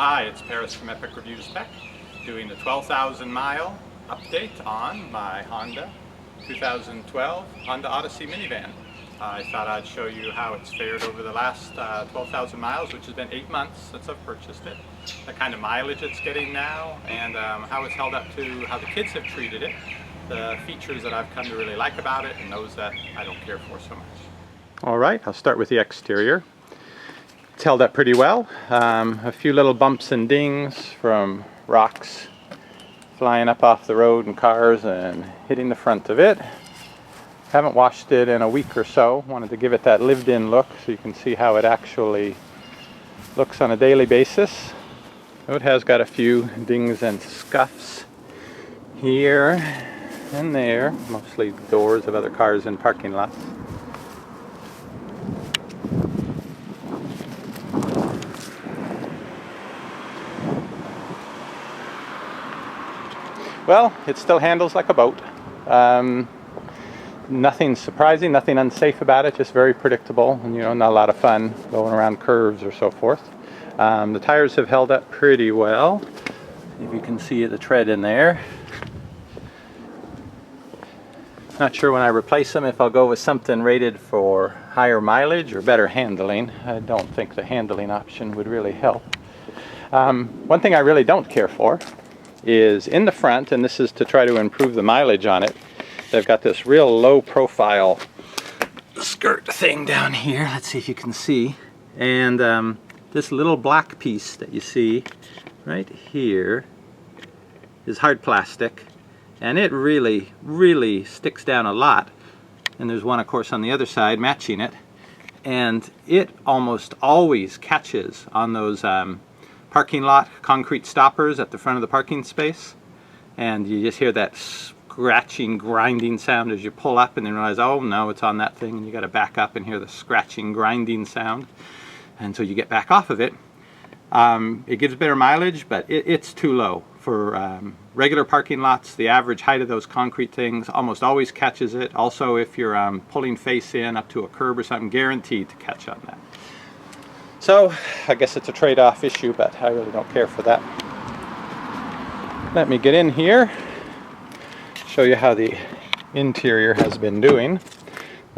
Hi, it's Paris from Epic Reviews Tech, doing the 12,000 mile update on my Honda 2012 Honda Odyssey minivan. I thought I'd show you how it's fared over the last 12,000 miles, which has been 8 months since I've purchased it, the kind of mileage it's getting now, and how it's held up to how the kids have treated it, the features that I've come to really like about it, and those that I don't care for so much. Alright, I'll start with the exterior. It's held up pretty well. A few little bumps and dings from rocks flying up off the road and cars and hitting the front of it. Haven't washed it in a week or so. Wanted to give it that lived-in look so you can see how it actually looks on a daily basis. So it has got a few dings and scuffs here and there, mostly doors of other cars in parking lots. Well, it still handles like a boat. Nothing surprising, nothing unsafe about it, just very predictable and, not a lot of fun going around curves or so forth. The tires have held up pretty well. If you can see the tread in there. Not sure when I replace them if I'll go with something rated for higher mileage or better handling. I don't think the handling option would really help. One thing I really don't care for is in the front, and this is to try to improve the mileage on it, they've got this real low profile skirt thing down here. Let's see if you can see. And this little black piece that you see right here is hard plastic, and it really sticks down a lot. And there's one, of course, on the other side matching it, and it almost always catches on those parking lot concrete stoppers at the front of the parking space, and you just hear that scratching, grinding sound as you pull up, and then realize, oh no, it's on that thing, and you got to back up and hear the scratching, grinding sound until you get back off of it. It gives better mileage, but it's too low for regular parking lots. The average height of those concrete things almost always catches it. Also, if you're pulling face in up to a curb or something, guaranteed to catch on that. So, I guess it's a trade-off issue, but I really don't care for that. Let me get in here, show you how the interior has been doing.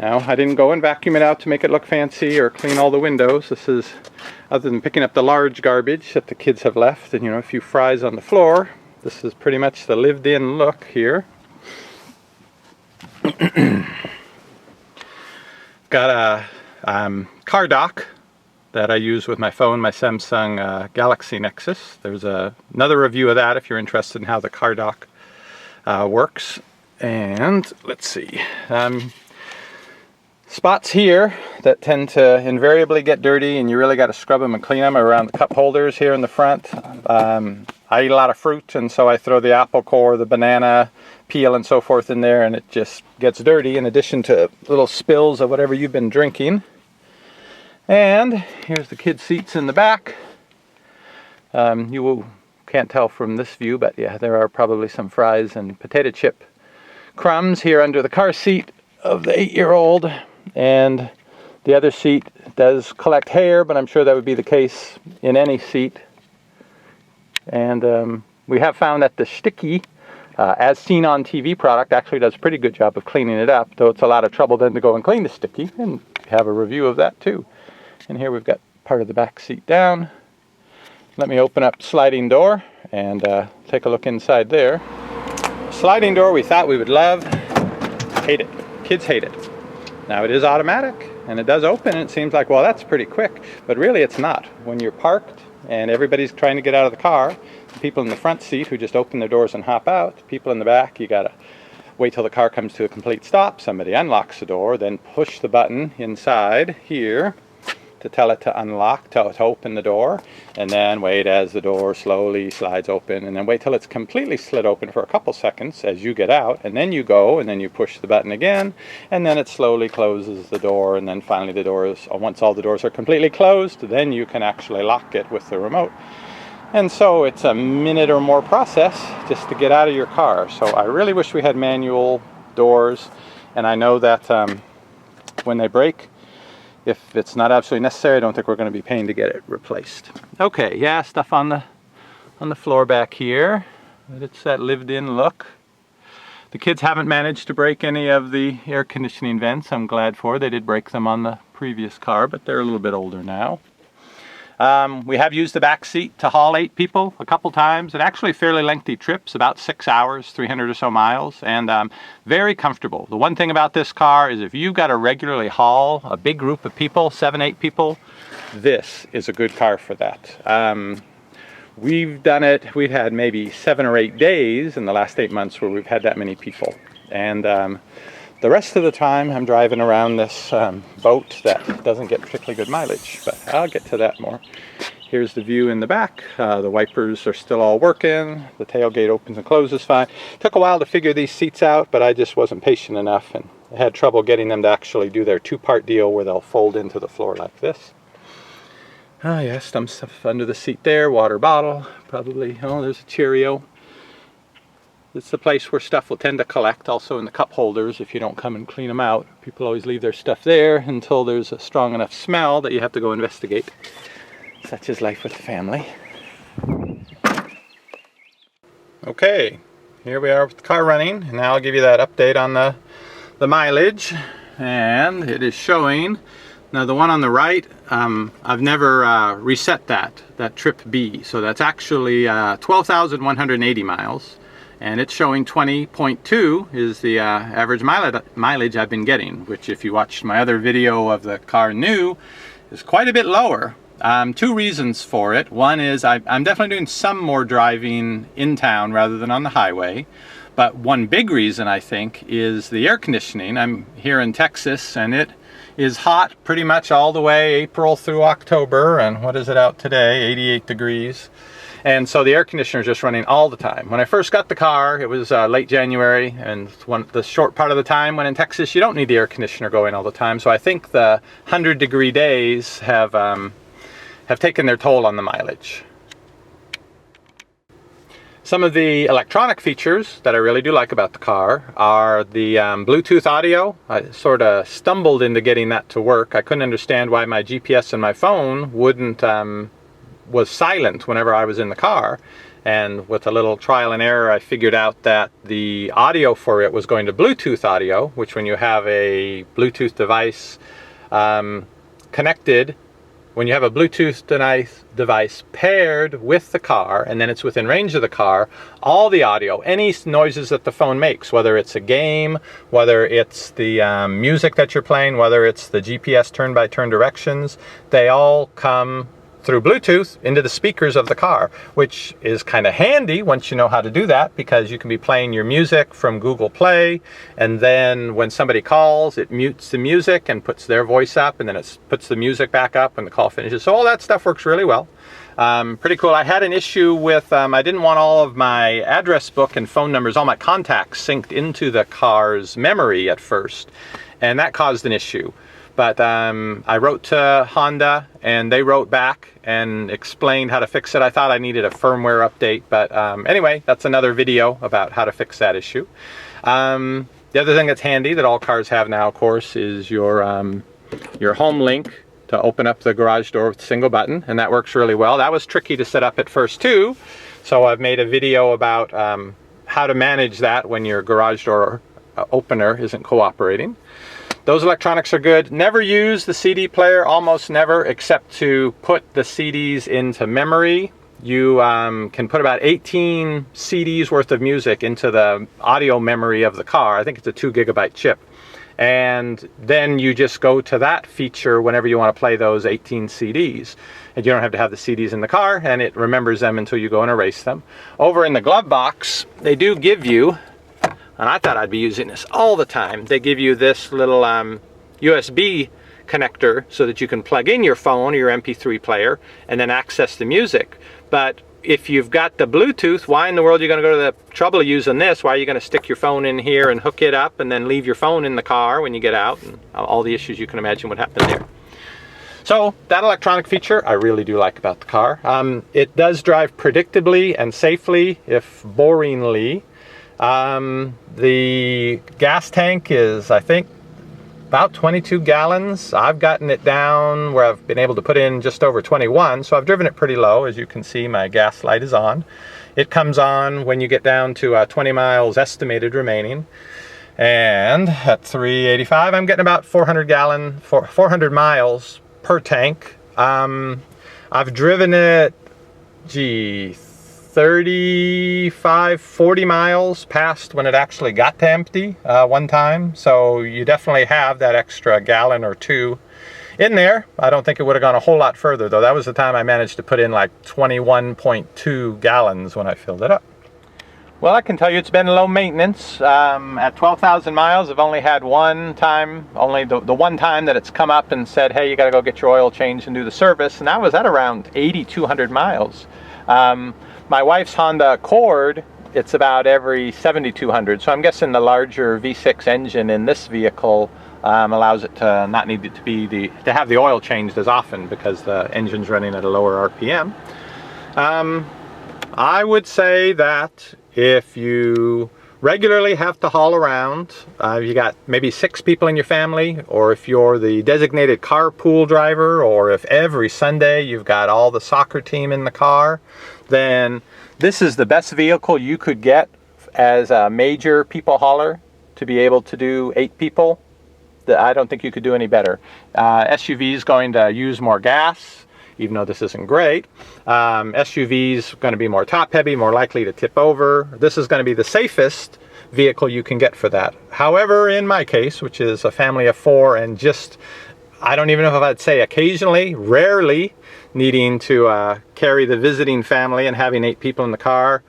Now, I didn't go and vacuum it out to make it look fancy or clean all the windows. This is, other than picking up the large garbage that the kids have left and, a few fries on the floor, this is pretty much the lived-in look here. Got a car dock that I use with my phone, my Samsung Galaxy Nexus. There's another review of that if you're interested in how the car dock works. And let's see, spots here that tend to invariably get dirty and you really got to scrub them and clean them around the cup holders here in the front. I eat a lot of fruit, and so I throw the apple core, the banana peel and so forth in there, and it just gets dirty in addition to little spills of whatever you've been drinking. And here's the kids' seats in the back. Can't tell from this view, but yeah, there are probably some fries and potato chip crumbs here under the car seat of the 8-year-old. And the other seat does collect hair, but I'm sure that would be the case in any seat. And we have found that the sticky, as seen on TV product, actually does a pretty good job of cleaning it up, though it's a lot of trouble then to go and clean the sticky, and have a review of that too. And here we've got part of the back seat down. Let me open up the sliding door and take a look inside there. Sliding door we thought we would love. Hate it. Kids hate it. Now it is automatic and it does open, and it seems like, well, that's pretty quick, but really it's not. When you're parked and everybody's trying to get out of the car, the people in the front seat who just open their doors and hop out, people in the back, you gotta wait till the car comes to a complete stop. Somebody unlocks the door, then push the button inside here to tell it to unlock, tell it to open the door, and then wait as the door slowly slides open, and then wait till it's completely slid open for a couple seconds as you get out, and then you go, and then you push the button again, and then it slowly closes the door, and then finally the doors, once all the doors are completely closed, then you can actually lock it with the remote. And so it's a minute or more process just to get out of your car. So I really wish we had manual doors, and I know that when they break, if it's not absolutely necessary, I don't think we're going to be paying to get it replaced. Okay, yeah, stuff on the floor back here. It's that lived-in look. The kids haven't managed to break any of the air conditioning vents, I'm glad for. They did break them on the previous car, but they're a little bit older now. We have used the back seat to haul 8 people a couple times, and actually fairly lengthy trips, about 6 hours, 300 or so miles, and very comfortable. The one thing about this car is if you've got to regularly haul a big group of people, 7, 8 people, this is a good car for that. We've done it, we've had maybe 7 or 8 days in the last 8 months where we've had that many people. And the rest of the time I'm driving around this boat that doesn't get particularly good mileage, but I'll get to that more. Here's the view in the back. The wipers are still all working. The tailgate opens and closes fine. Took a while to figure these seats out, but I just wasn't patient enough, and I had trouble getting them to actually do their 2-part deal where they'll fold into the floor like this. Oh yeah, some stuff under the seat there, water bottle, probably, oh, there's a Cheerio. It's the place where stuff will tend to collect, also in the cup holders if you don't come and clean them out. People always leave their stuff there until there's a strong enough smell that you have to go investigate. Such is life with the family. Okay, here we are with the car running, and now I'll give you that update on the mileage. And it is showing, now the one on the right, I've never reset that trip B, so that's actually 12,180 miles. And it's showing 20.2 is the average mileage I've been getting, which if you watched my other video of the car new, is quite a bit lower. 2 reasons for it. One is I'm definitely doing some more driving in town rather than on the highway. But one big reason, I think, is the air conditioning. I'm here in Texas, and it is hot pretty much all the way April through October. And what is it out today? 88 degrees. And so the air conditioner is just running all the time. When I first got the car, it was late January, and the short part of the time when in Texas you don't need the air conditioner going all the time. So I think the 100-degree days have taken their toll on the mileage. Some of the electronic features that I really do like about the car are the Bluetooth audio. I sort of stumbled into getting that to work. I couldn't understand why my GPS and my phone was silent whenever I was in the car, and with a little trial and error I figured out that the audio for it was going to Bluetooth audio, which when you have a Bluetooth device connected, when you have a Bluetooth device paired with the car and then it's within range of the car, all the audio, any noises that the phone makes, whether it's a game, whether it's the music that you're playing, whether it's the GPS turn-by-turn directions, they all come through Bluetooth into the speakers of the car, which is kind of handy once you know how to do that, because you can be playing your music from Google Play, and then when somebody calls, it mutes the music and puts their voice up, and then it puts the music back up when the call finishes. So all that stuff works really well. Pretty cool. I had an issue with, I didn't want all of my address book and phone numbers, all my contacts synced into the car's memory at first, and that caused an issue. But I wrote to Honda, and they wrote back and explained how to fix it. I thought I needed a firmware update, but anyway, that's another video about how to fix that issue. The other thing that's handy that all cars have now, of course, is your home link to open up the garage door with a single button, and that works really well. That was tricky to set up at first too, so I've made a video about how to manage that when your garage door opener isn't cooperating. Those electronics are good. Never use the CD player, almost never, except to put the CDs into memory. You can put about 18 CDs worth of music into the audio memory of the car. I think it's a 2 gigabyte chip. And then you just go to that feature whenever you want to play those 18 CDs. And you don't have to have the CDs in the car, and it remembers them until you go and erase them. Over in the glove box, they do give you, and I thought I'd be using this all the time, they give you this little USB connector so that you can plug in your phone or your MP3 player and then access the music. But if you've got the Bluetooth, why in the world are you going to go to the trouble of using this? Why are you going to stick your phone in here and hook it up and then leave your phone in the car when you get out? And all the issues you can imagine would happen there. So that electronic feature I really do like about the car. It does drive predictably and safely, if boringly. The gas tank is, I think, about 22 gallons. I've gotten it down where I've been able to put in just over 21, so I've driven it pretty low. As you can see, my gas light is on. It comes on when you get down to 20 miles estimated remaining. And at 385, I'm getting about 400 miles per tank. I've driven it, 35, 40 miles past when it actually got to empty one time. So you definitely have that extra gallon or two in there. I don't think it would have gone a whole lot further though. That was the time I managed to put in like 21.2 gallons when I filled it up. Well, I can tell you it's been low maintenance. At 12,000 miles, I've only had one time, only the one time that it's come up and said, hey, you got to go get your oil changed and do the service. And that was at around 8,200 miles. My wife's Honda Accord, it's about every 7,200. So I'm guessing the larger V6 engine in this vehicle allows it to not need it to have the oil changed as often because the engine's running at a lower RPM. I would say that if you regularly have to haul around, you got maybe 6 people in your family, or if you're the designated carpool driver, or if every Sunday you've got all the soccer team in the car, then this is the best vehicle you could get as a major people hauler to be able to do 8 people. I don't think you could do any better. SUV is going to use more gas, even though this isn't great. SUV is going to be more top heavy, more likely to tip over. This is going to be the safest vehicle you can get for that. However, in my case, which is a family of 4 and just, I don't even know if I'd say occasionally, rarely needing to carry the visiting family and having 8 people in the car,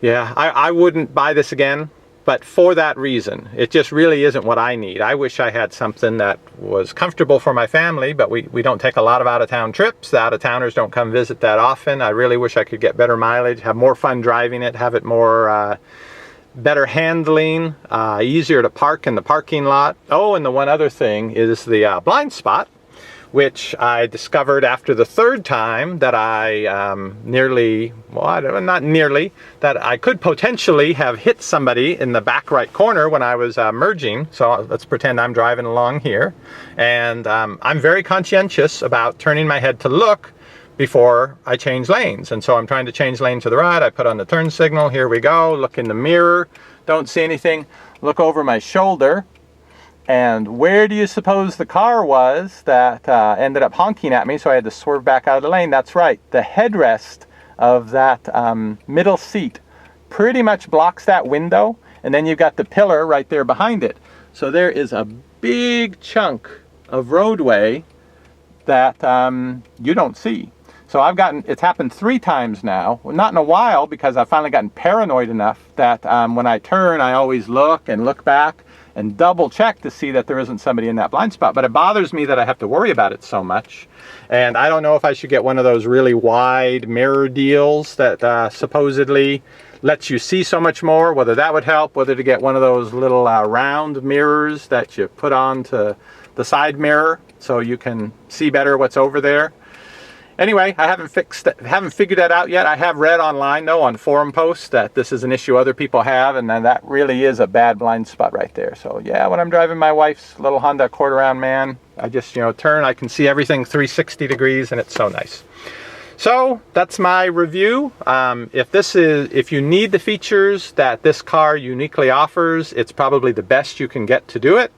yeah, I wouldn't buy this again. But for that reason, it just really isn't what I need. I wish I had something that was comfortable for my family, but we don't take a lot of out-of-town trips. The out-of-towners don't come visit that often. I really wish I could get better mileage, have more fun driving it, have it more better handling, easier to park in the parking lot. Oh, and the one other thing is the blind spot, which I discovered after the 3rd time that I that I could potentially have hit somebody in the back right corner when I was merging. So let's pretend I'm driving along here. And I'm very conscientious about turning my head to look before I change lanes. And so I'm trying to change lane to the right. I put on the turn signal. Here we go. Look in the mirror. Don't see anything. Look over my shoulder. And where do you suppose the car was that ended up honking at me, so I had to swerve back out of the lane? That's right, the headrest of that middle seat pretty much blocks that window, and then you've got the pillar right there behind it. So there is a big chunk of roadway that you don't see. So it's happened 3 times now, well, not in a while, because I've finally gotten paranoid enough that when I turn, I always look and look back and double check to see that there isn't somebody in that blind spot. But it bothers me that I have to worry about it so much. And I don't know if I should get one of those really wide mirror deals that supposedly lets you see so much more, whether that would help, whether to get one of those little round mirrors that you put onto the side mirror so you can see better what's over there. Anyway, I haven't figured that out yet. I have read online, though, on forum posts that this is an issue other people have, and then that really is a bad blind spot right there. So yeah, when I'm driving my wife's little Honda Accord around, man, I just, turn, I can see everything 360 degrees, and it's so nice. So that's my review. If you need the features that this car uniquely offers, it's probably the best you can get to do it.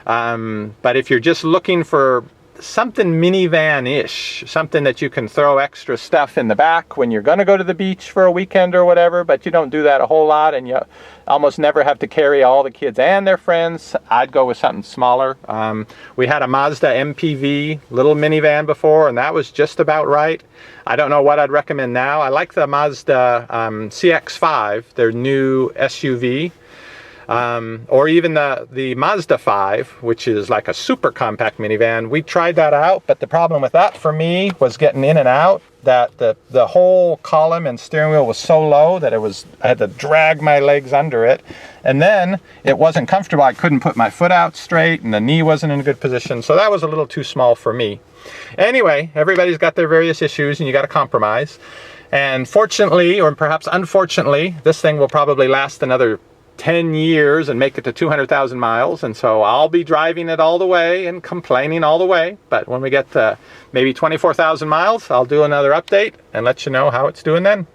But if you're just looking for something minivan-ish, something that you can throw extra stuff in the back when you're going to go to the beach for a weekend or whatever, but you don't do that a whole lot and you almost never have to carry all the kids and their friends, I'd go with something smaller. We had a Mazda MPV little minivan before, and that was just about right. I don't know what I'd recommend now. I like the Mazda CX-5, their new SUV. Or even the Mazda 5, which is like a super compact minivan. We tried that out, but the problem with that for me was getting in and out, that the whole column and steering wheel was so low that I had to drag my legs under it. And then it wasn't comfortable. I couldn't put my foot out straight, and the knee wasn't in a good position. So that was a little too small for me. Anyway, everybody's got their various issues, and you got to compromise. And fortunately, or perhaps unfortunately, this thing will probably last another 10 years and make it to 200,000 miles, and so I'll be driving it all the way and complaining all the way. But when we get to maybe 24,000 miles, I'll do another update and let you know how it's doing then.